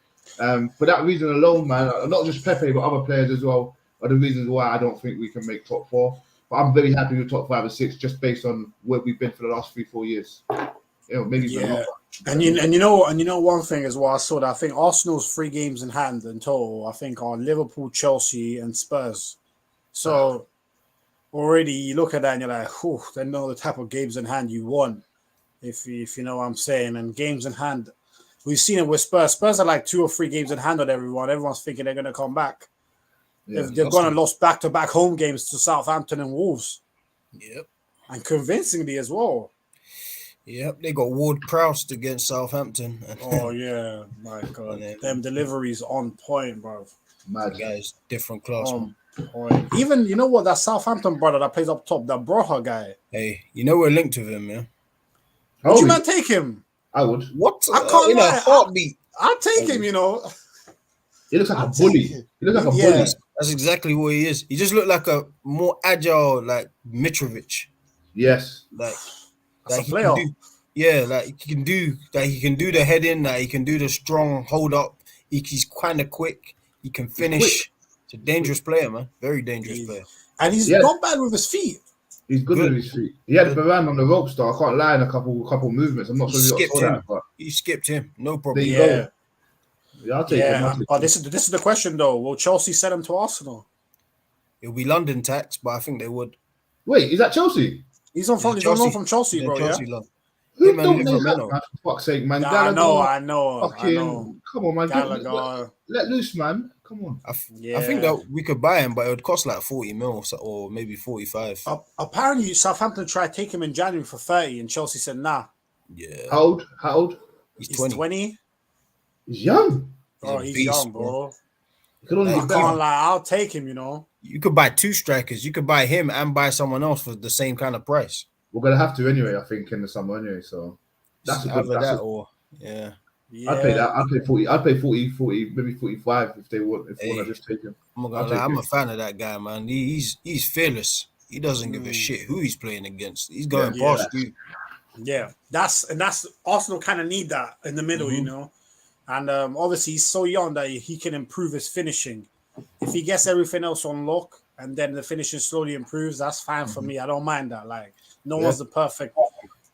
For that reason alone, man, not just Pepe, but other players as well, are the reasons why I don't think we can make top 4. But I'm very happy with top 5 or 6, just based on where we've been for the last 3-4 years. You know, maybe and you know one thing as well. I saw that I think Arsenal's 3 games in hand in total. I think are Liverpool, Chelsea, and Spurs. So already you look at that and you're like, they know the type of games in hand you want. If you know what I'm saying, and games in hand. We've seen it with Spurs. Spurs are like 2 or 3 games in hand on everyone. Everyone's thinking they're going to come back. They've gone and lost back-to-back home games to Southampton and Wolves. Yep. And convincingly as well. Yep, they got Ward-Prowse against Southampton. Oh, yeah. My God. Them deliveries on point, bro. Mad guys, different class. Point. Even, you know what, that Southampton brother that plays up top, that Broha guy. Hey, you know we're linked with him, yeah? Would you man take him? I would. What? I can't in a heartbeat. I'll take him, you know. He looks like a bully. He looks like a bully. That's exactly what he is. He just looked like a more agile, like Mitrovic. Yes. That's a player. He can do the heading, he can do the strong hold up. He's kind of quick. He can finish. He's a dangerous player, man. Very dangerous player. And he's not bad with his feet. He's good with his feet. He had Varane on the ropes, though. I can't lie in a couple movements. I'm not sure you saw that, but he skipped him. No problem. There you go. Yeah, I'll take him. But this is the question, though. Will Chelsea send him to Arsenal? It'll be London tax, but I think they would. Wait, is that Chelsea? He's on from Chelsea, bro. Chelsea, yeah. Who don't they have, man? For fuck's sake, man. I know. Come on, man. Let loose, man. Come on. I think that we could buy him, but it would cost like 40 mil or maybe 45. Apparently, Southampton tried to take him in January for 30, and Chelsea said nah. Yeah. How old? He's 20. He's young. Oh, he's young, bro. I can't lie. I'll take him, you know. You could buy 2 strikers. You could buy him and buy someone else for the same kind of price. We're gonna have to anyway, I think, in the summer anyway. So that's I'd pay that. I'd pay 40. I'd pay 40, maybe 45 if they want. If want to just take him. I'm a fan of that guy, man. He's fearless. He doesn't give a shit who he's playing against. He's going past you. Yeah, that's Arsenal kind of need that in the middle, you know. And obviously he's so young that he can improve his finishing. If he gets everything else on lock and then the finishing slowly improves, that's fine for me. I don't mind that. Like, no one's the perfect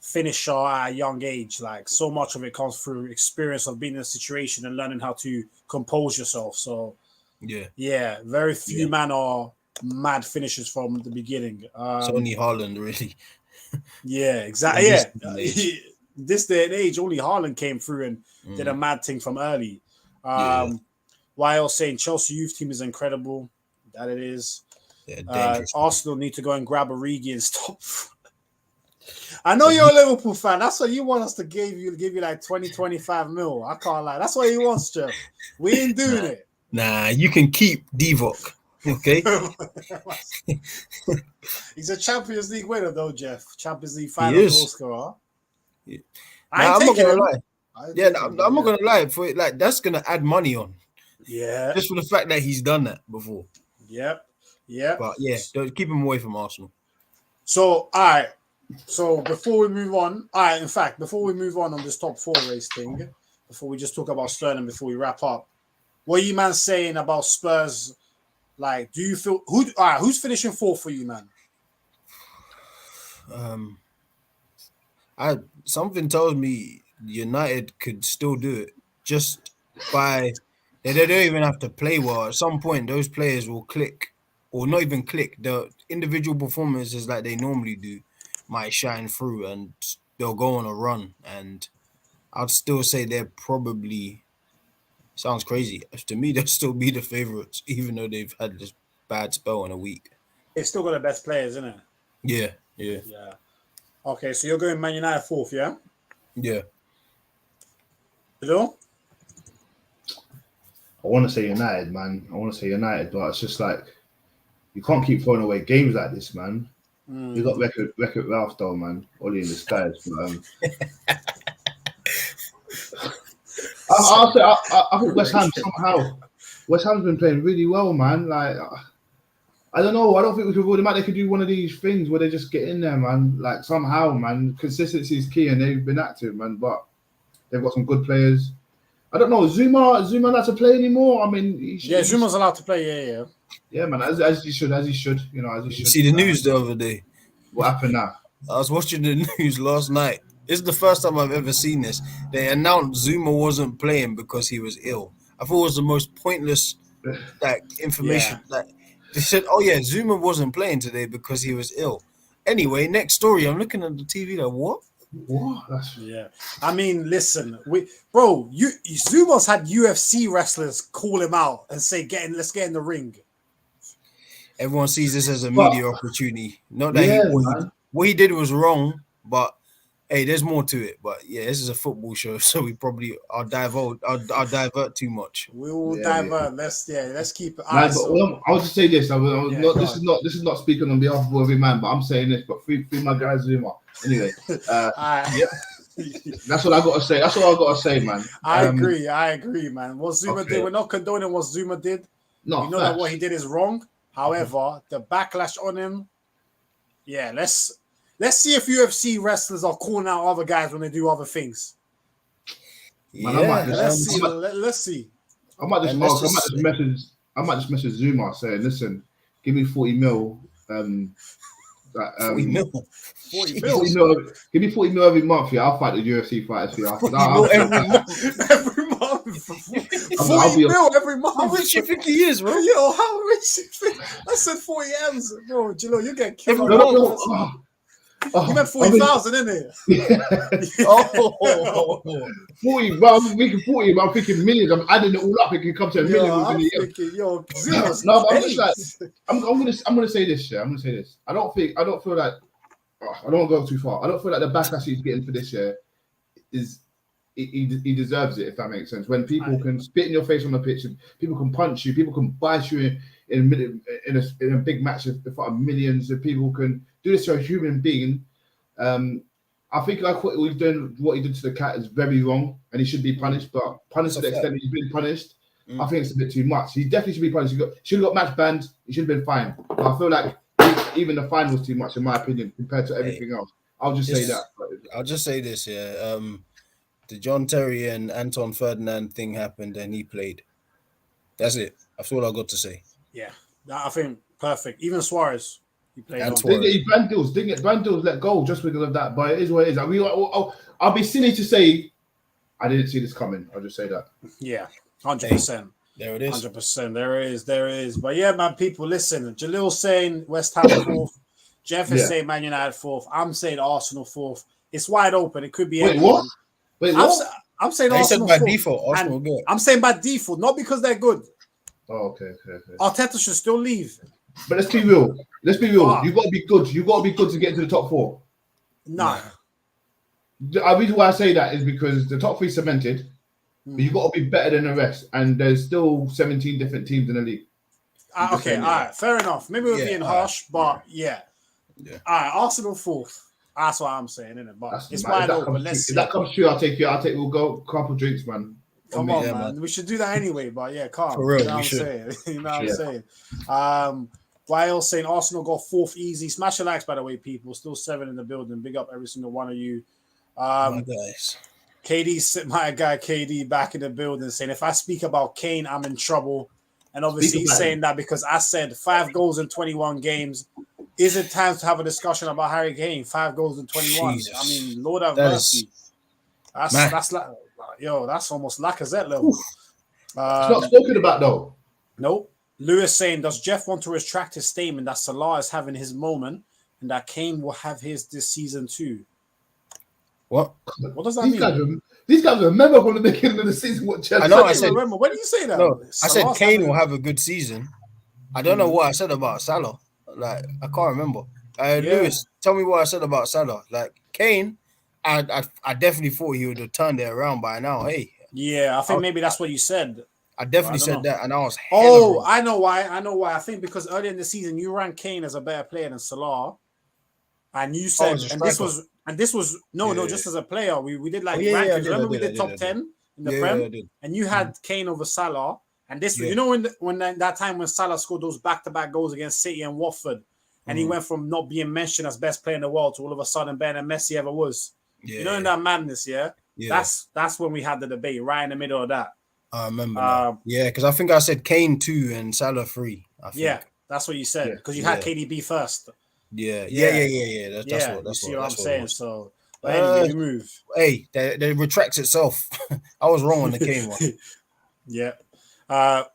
finisher at a young age. Like, so much of it comes through experience of being in a situation and learning how to compose yourself. So, very few men are mad finishers from the beginning. It's only Haaland, really. Yeah, exactly. This day and age, only Haaland came through and did a mad thing from early. While saying Chelsea youth team is incredible, that it is. Arsenal need to go and grab Origi and stop. I know you're a Liverpool fan. That's what you want us to give you like 20-25 mil. I can't lie. That's what he wants, Jeff. We ain't doing it. Nah, you can keep Divock. Okay. He's a Champions League winner, though, Jeff. Champions League final goal scorer. I'm not gonna lie. I'm not gonna lie. For it, like, that's gonna add money on. Yeah. Just for the fact that he's done that before. Yep. But don't keep him away from Arsenal. So, all right. So before we move on, before we move on this top 4 race thing, before we just talk about Sterling, before we wrap up, what are you man saying about Spurs? Like, do you feel who's finishing 4th for you, man? Something tells me United could still do it just by they don't even have to play well. At some point, those players will click, or not even click. The individual performances like they normally do might shine through, and they'll go on a run. And I'd still say they're probably sounds crazy to me. They'll still be the favorites, even though they've had this bad spell in a week. They've still got the best players, isn't it? Yeah. Yeah. Okay, so you're going Man United 4th, yeah? Yeah. Hello? I want to say United, man. I want to say United, but it's just like you can't keep throwing away games like this, man. You got record Ralph though, man. Ollie in the skies. But, I think West Ham somehow. West Ham's been playing really well, man. Like I don't know. I don't think we could rule them out. They could do one of these things where they just get in there, man. Like somehow, man. Consistency is key, and they've been active, man. But they've got some good players. I don't know. Zuma allowed to play anymore. I mean, Zuma's allowed to play. Yeah, man. As he should. You know, as he should. You see the news the other day. What happened now? I was watching the news last night. This is the first time I've ever seen this. They announced Zuma wasn't playing because he was ill. I thought it was the most pointless information. Yeah. They said, "Oh yeah, Zuma wasn't playing today because he was ill." Anyway, next story. I'm looking at the TV. Like, what? Yeah. I mean, listen, Zuma's had UFC wrestlers call him out and say, "Let's get in the ring." Everyone sees this as a media opportunity. Not that what he did was wrong, but hey, there's more to it. But yeah, this is a football show, so we probably I'll divert too much. We will divert. Let's keep it. I'll just say this. This is not speaking on behalf of every man, but I'm saying this. But free my guy Zuma. Anyway, that's what I got to say. That's all I got to say, man. I agree, man. What Zuma did, we're not condoning what Zuma did. No, we know that what he did is wrong. However, the backlash on him, let's see if UFC wrestlers are calling out other guys when they do other things. Man, let's see. I might just message Zuma saying, "Listen, give me 40 mil. 40 mil. 40 mil. Give me 40 mil every month. Yeah, I'll fight the UFC fighters for you. Every month. 40 mil every month. How rich you think he is, bro? Yo, how rich you think? I said 40 M's, bro. Gilo, you get killed. You meant 40,000, innit? Oh, 40. Well, I'm thinking 40. But I'm thinking millions. I'm adding it all up. It can come to a million. I'm gonna say this. Yeah, I'm gonna say this. I don't feel like. I don't go too far. I don't feel like the backlash he's getting for this year is he deserves it, if that makes sense. When people can spit in your face on the pitch, and people can punch you, people can bite you in a big match in front of millions, and people can do this to a human being. I think like what he did to the cat is very wrong, and he should be punished. But punished to the extent that he's been punished, I think it's a bit too much. He definitely should be punished. He should have got match banned. He should have been fined. But I feel like even the fine was too much, in my opinion, compared to everything else. I'll just say that. I'll just say this, the John Terry and Anton Ferdinand thing happened, and he played. That's it. That's all I got to say. Yeah, I think perfect. Even Suarez, he played. Didn't get Brandil's let go just because of that, but it is what it is. I'll be silly to say I didn't see this coming. I'll just say that. Yeah, 100%. There it is. 100%. There is. But yeah, man, people, listen. Jalil's saying West Ham 4th. Jeff is saying Man United 4th. I'm saying Arsenal 4th. It's wide open. It could be anyone. Wait, what? I'm saying Arsenal by 4th. Default. Arsenal good. I'm saying by default, not because they're good. Oh, okay. Arteta should still leave. But let's be real. You got to be good. You got to be good to get into the top 4. Nah. The reason why I say that is because the top 3 cemented. But you got to be better than the rest, and there's still 17 different teams in the league. Okay, all right, fair enough. Maybe we're being harsh, but yeah. All right, Arsenal 4th. That's what I'm saying, isn't it? But it's wide open. Let's see. If that comes true, I'll take you. We'll go a couple drinks, man. Come on, man. We should do that anyway, but yeah, calm. For real, you know what I'm saying? You know what I'm saying? Wiles saying Arsenal got 4th easy. Smash your likes, by the way, people. Still 7 in the building. Big up every single one of you. My guys. My guy KD back in the building saying, if I speak about Kane, I'm in trouble. And obviously he's saying that because I said 5 goals in 21 games. Is it time to have a discussion about Harry Kane? 5 goals in 21. Jesus. I mean, Lord have mercy. That's like, yo, that's almost Lacazette level. It's not spoken about though. Nope. Lewis saying, does Jeff want to retract his statement that Salah is having his moment and that Kane will have his this season too? What? What does that mean? These guys remember from the beginning of the season what Jeff said. I said, remember. When did you say that? No, I said Kane will have a good season. I don't know what I said about Salah. Like, I can't remember. Lewis, tell me what I said about Salah. Like, Kane, I definitely thought he would have turned it around by now. Hey. Yeah, I think maybe that's what you said. I definitely said that, and I was. Oh, I know why. I think because earlier in the season you ran Kane as a better player than Salah, and you said, this was just as a player. We did like rankings. Remember we did top 10 in the Prem, and you had Kane over Salah, and this you know when that time when Salah scored those back-to-back goals against City and Watford, and he went from not being mentioned as best player in the world to all of a sudden better than Messi ever was. Yeah. You know, in that madness, that's when we had the debate right in the middle of that. I remember. Because I think I said Kane 2 and Salah 3. Yeah, that's what you said because you had KDB first. Yeah. That's what I'm saying. So, but anyway, you move. Hey, that retracts itself. I was wrong on the Kane one. Yeah.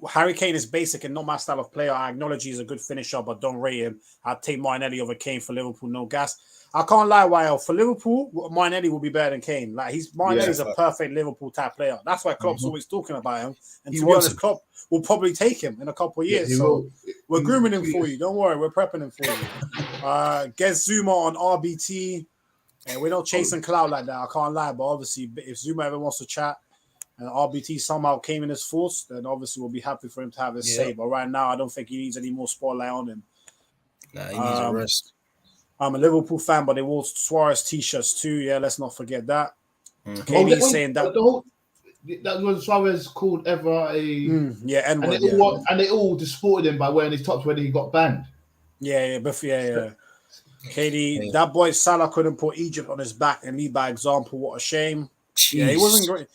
Harry Kane is basic and not my style of player. I acknowledge he's a good finisher, but don't rate him. I'd take Martinelli over Kane for Liverpool. No gas. I can't lie, YL. For Liverpool, Martinelli will be better than Kane. Like Martinelli's a perfect Liverpool type player. That's why Klopp's always talking about him. And to be honest, Klopp will probably take him in a couple of years. We're grooming him for you. Don't worry, we're prepping him for you. Get Zuma on RBT. And we're not chasing cloud like that. I can't lie, but obviously, if Zuma ever wants to chat and RBT somehow came in his force, then obviously we'll be happy for him to have his say. But right now, I don't think he needs any more spotlight on him. Nah, he needs a rest. I'm a Liverpool fan, but they wore Suarez t-shirts too. Yeah, let's not forget that. KD saying that was Suarez called ever a N-word, and they all distorted him by wearing his tops when he got banned. Yeah. KD, that boy Salah couldn't put Egypt on his back and lead by example. What a shame. Jeez. Yeah, he wasn't great.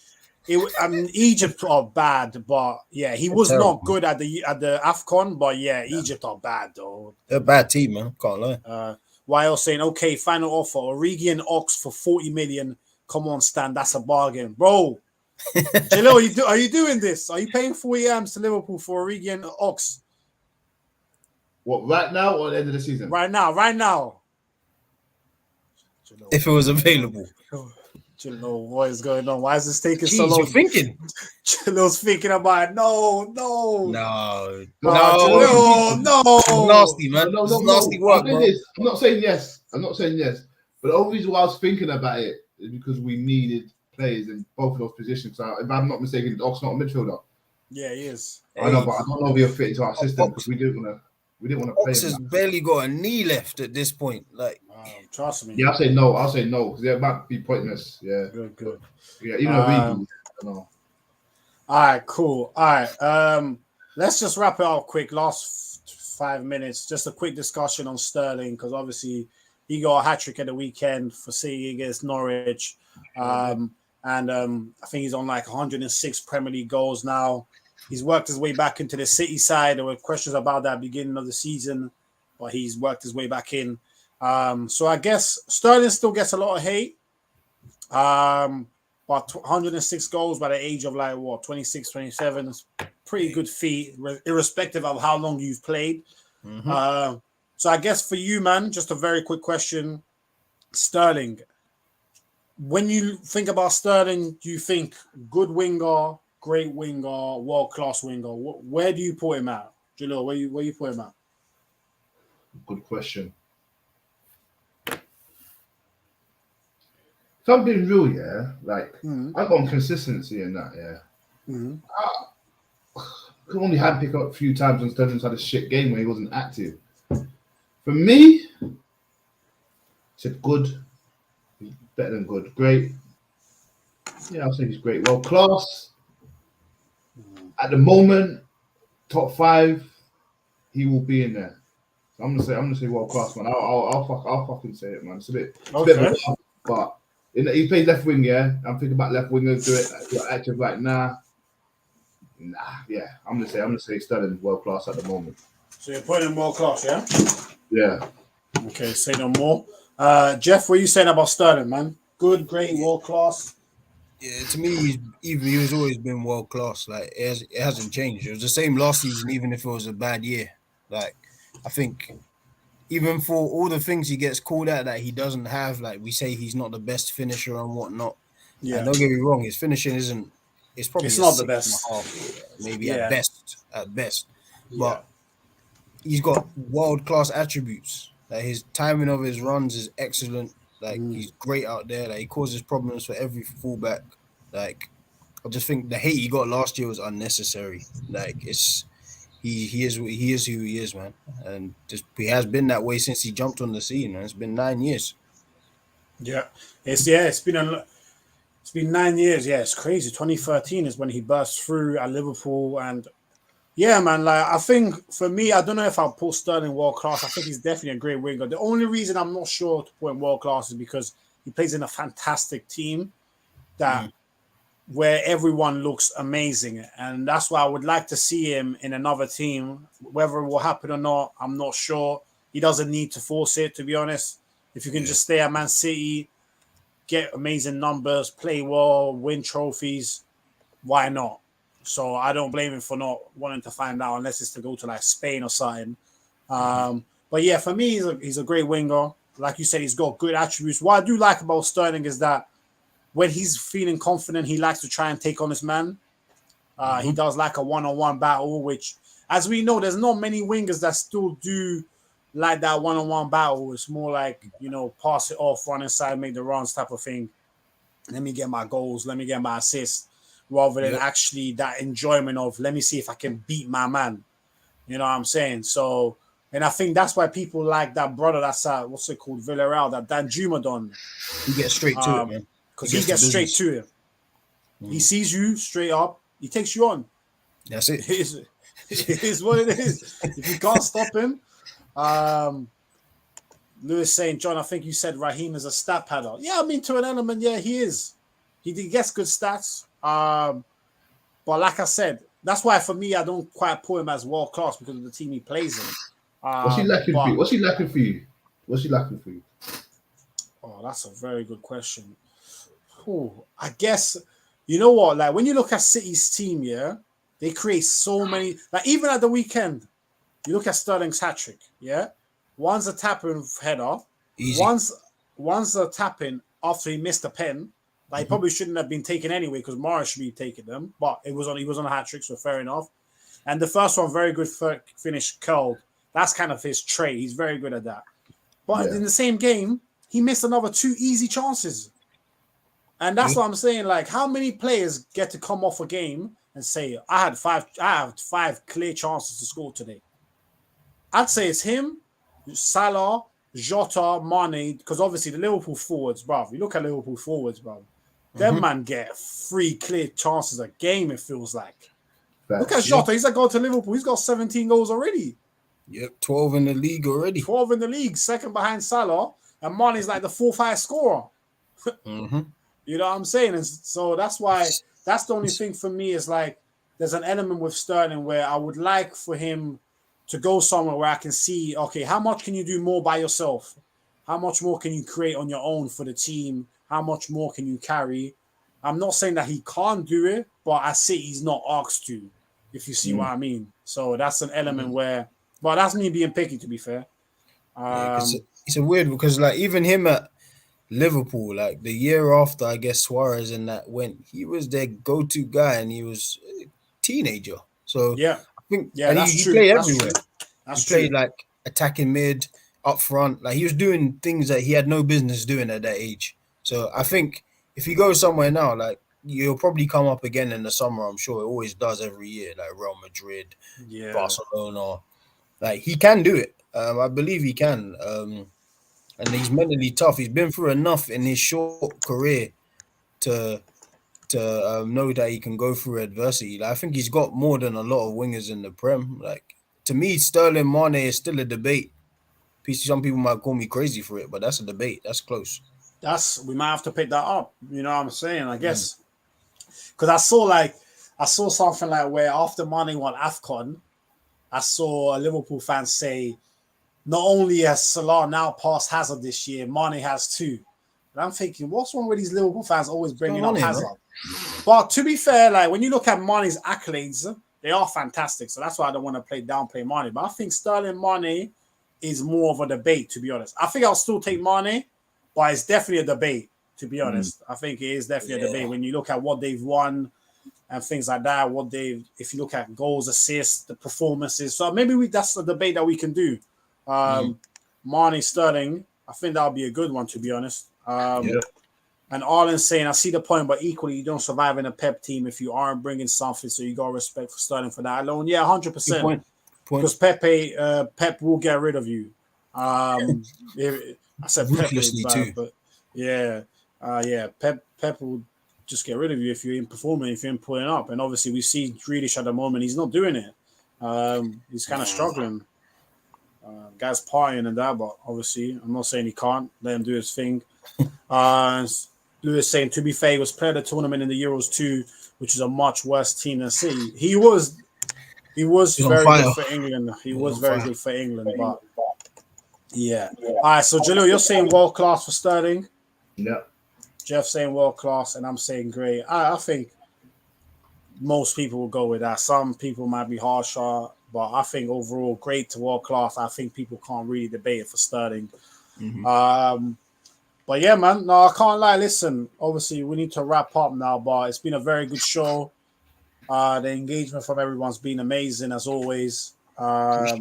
Egypt are bad, but he was not good at the AFCON. But Egypt are bad though. They're a bad team, man. Can't lie. YL saying, okay, final offer, Origi and Ox for 40 million. Come on, Stan, that's a bargain. Bro, Jalil, are you doing this? Are you paying 40 M's to Liverpool for Origi and Ox? What, right now or at the end of the season? Right now. Jalil. If it was available. Jalil, what is going on? Why is this taking so long? You're thinking. Jalil's thinking about it. No. Nasty, man. No. Nasty work, bro. I'm not saying yes. But the only reason why I was thinking about it is because we needed players in both of those positions. So if I'm not mistaken, Ox not a midfielder. Yeah, he is. I know, but I don't know if he'll fit into our system because we didn't want to play. Ox has barely got a knee left at this point. Like, trust me. Yeah, I'll say no because it might be pointless. Yeah, good. Yeah, even though I don't know. All right, cool. All right, let's just wrap it up quick. Last 5 minutes, just a quick discussion on Sterling because obviously he got a hat trick at the weekend for City against Norwich, and I think he's on like 106 Premier League goals now. He's worked his way back into the City side. There were questions about that beginning of the season, but he's worked his way back in. So I guess Sterling still gets a lot of hate. But 106 goals by the age of 26, 27 is pretty good feat, irrespective of how long you've played. Mm-hmm. So I guess for you, man, just a very quick question. Sterling, when you think about Sterling, do you think good winger, great winger, world-class winger? Where do you put him at? Jalil, where you put him at? Good question. If I'm being real, I got consistency in that, I could only handpick up a few times when Sterling's had a shit game where he wasn't active. For me, I said good, better than good, great. Yeah, I'll say he's great. World class. At the moment, top 5, he will be in there. So I'm gonna say world class, man. I'll fucking say it, man. It's a bit but he plays left wing, I'm thinking about left wingers do it active right now. I'm gonna say Sterling world class at the moment. So you're putting him world class, yeah? Yeah. Okay, say no more. Jeff, what are you saying about Sterling, man? Good, great, world class. Yeah, to me, he was always been world class. Like it hasn't changed. It was the same last season, even if it was a bad year. Like I think even for all the things he gets called out that he doesn't have, like we say he's not the best finisher and whatnot. And Yeah, don't get me wrong, his finishing isn't. It's probably it's a not the 6.5, best. maybe at Yeah, best. At best, yeah, but he's got world class attributes. Like his timing of his runs is excellent. Like he's great out there. Like he causes problems for every fullback. Like I just think the hate he got last year was unnecessary. Like it's he is who he is, man, and just he has been that way since he jumped on the scene. And it's been 9 years. yeah. It's been 9 years. Yeah, it's crazy. 2013 is when he burst through at Liverpool, and yeah, man. Like I think for me, I don't know if I'll put Sterling world class. I think he's definitely a great winger. The only reason I'm not sure to put him world class is because he plays in a fantastic team that where everyone looks amazing, and that's why I would like to see him in another team. Whether it will happen or not, I'm not sure. He doesn't need to force it, to be honest. If you can Yeah, just stay at Man City, get amazing numbers, play well, win trophies, why not? So I don't blame him for not wanting to find out unless it's to go to like Spain or something. But yeah, for me, he's a great winger. Like you said, he's got good attributes. What I do like about Sterling is that when he's feeling confident, he likes to try and take on his man. He does like a one-on-one battle, which, as we know, there's not many wingers that still do like that one-on-one battle. It's more like, pass it off, run inside, make the runs type of thing. Let me get my goals, let me get my assists, rather than yeah. actually that enjoyment of let me see if I can beat my man. You know what I'm saying? So, and I think that's why people like that brother that's at, what's it called, Villarreal, that Dan Jumadon, He gets straight to it, man. He because he gets to gets straight business. to it. He sees you straight up, he takes you on. That's it. It is what it is. If you can't stop him, Lewis St. John, I think you said Raheem is a stat padder. Yeah, I mean, to an element, yeah, he is. He gets good stats. But like I said, that's why for me, I don't quite put him as world class because of the team he plays in. What's he lacking for you? But What's he lacking for you? What's he lacking for you? that's a very good question. I guess you know what? Like when you look at City's team, yeah, they create so many. Like even at the weekend, you look at Sterling's hat trick, yeah. One's a tapping header, Easy. one's a tapping after he missed a pen. Like he probably shouldn't have been taken anyway because Morris should be taking them, but he was on a hat trick, so fair enough. And the first one, very good finish, curled. That's kind of his trait. He's very good at that. But Yeah. in the same game, he missed another 2 easy chances. And that's what I'm saying. Like, how many players get to come off a game and say, I had five clear chances to score today? I'd say it's him, Salah, Jota, Mane, because obviously the Liverpool forwards, bruv. You look at Liverpool forwards, bruv. Them man get 3 clear chances a game, it feels like. Look at Jota. He's gone to Liverpool. He's got 17 goals already. Yep, 12 in the league already. 12 in the league, second behind Salah. And Mane's like the 4th highest scorer. You know what I'm saying? And so that's why, that's the only thing for me is like, there's an element with Sterling where I would like for him to go somewhere where I can see, okay, how much can you do more by yourself? How much more can you create on your own for the team? How much more can you carry? I'm not saying that he can't do it, but I say he's not asked to, if you see what I mean. So that's an element where, but that's me being picky, to be fair. It's a weird because like even him at Liverpool, like the year after, I guess Suarez and that went, he was their go-to guy, and he was a teenager. So yeah, I think, yeah, and that's he true. played That's everywhere. true. That's He true. played like attacking mid, up front. Like he was doing things that he had no business doing at that age. So I think if he goes somewhere now, like you'll probably come up again in the summer. I'm sure it always does every year, like Real Madrid, Yeah. Barcelona. Like he can do it. I believe he can. And he's mentally tough. He's been through enough in his short career to know that he can go through adversity. Like, I think he's got more than a lot of wingers in the Prem. Like to me, Sterling Mane is still a debate. Some people might call me crazy for it, but that's a debate. That's close. We might have to pick that up. You know what I'm saying? I guess because I saw something like where after Mane won AFCON, I saw a Liverpool fan say, not only has Salah now passed Hazard this year, Mane has too. And I'm thinking, what's wrong with these Liverpool fans always bringing up here, Hazard? bro? But to be fair, like when you look at Mane's accolades, they are fantastic. So that's why I don't want to downplay Mane. But I think Sterling Mane is more of a debate, to be honest. I think I'll still take Mane, but it's definitely a debate, to be honest. I think it is definitely a debate when you look at what they've won and things like that. If you look at goals, assists, the performances. So maybe that's a debate that we can do. Mane, Sterling, I think that'll be a good one, to be honest. And Arlen's saying, I see the point, but equally, you don't survive in a Pep team if you aren't bringing something. So you got respect for Sterling for that alone. Yeah, 100%. Because Pep will get rid of you. I said Pep, but Pep will just get rid of you if you're in performing, if you're in pulling up. And obviously, we see Grealish at the moment. He's not doing it. He's kind of struggling. Guy's partying and that, but obviously, I'm not saying he can't. Let him do his thing. Lewis saying, to be fair, he was player of the tournament in the Euros too, which is a much worse team than City. He was very good for England. He was very good for England, but yeah. All right, so Jalil, you're saying world class for Sterling. Yeah. Jeff saying world class, and I'm saying great. I think most people will go with that. Some people might be harsher, but I think overall great to world class. I think people can't really debate it for Sterling. But yeah, man, no, I can't lie. Listen, obviously we need to wrap up now, but it's been a very good show. The engagement from everyone's been amazing as always. I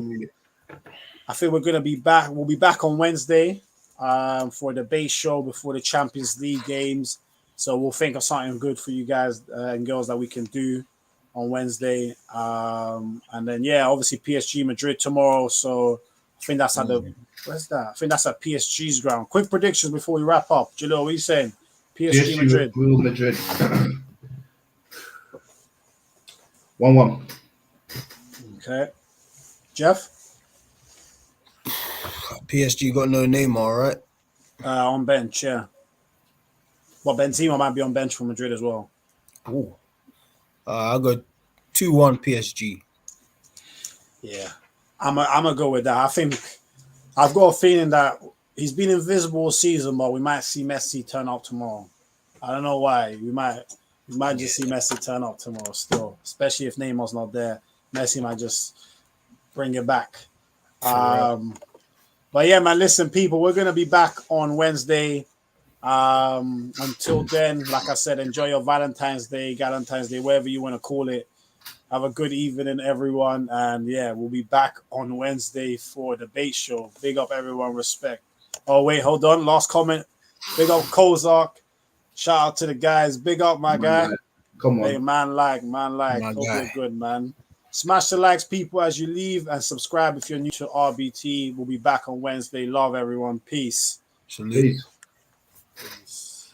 think we're gonna be back. We'll be back on Wednesday for the base show before the Champions League games. So we'll think of something good for you guys and girls that we can do on Wednesday. And then obviously PSG Madrid tomorrow. So I think that's at where's that? I think that's at PSG's ground. Quick predictions before we wrap up. Jalil, what are you saying? PSG Madrid. Real Madrid. 1-1. Okay. Jeff? PSG got no Neymar, right? On bench, yeah. Well, Benzema might be on bench for Madrid as well. I'll go 2-1 PSG. Yeah. I'm gonna go with that. I think I've got a feeling that he's been invisible all season, but we might see Messi turn up tomorrow. I don't know why. We might just see Messi turn up tomorrow still, especially if Neymar's not there. Messi might just bring it back. But yeah, man, listen, people, we're gonna be back on Wednesday. Until then, like I said, enjoy your Valentine's Day, whatever you want to call it. Have a good evening, everyone. And yeah, we'll be back on Wednesday for the bait show. Big up, everyone. Respect. Oh, wait, hold on. Last comment. Big up, Kozak. Shout out to the guys. Big up, my guy. Come on. Hey, man, like. Hope you're good, man. Smash the likes, people, as you leave, and subscribe if you're new to RBT. We'll be back on Wednesday. Love everyone. Peace. Salute. Peace.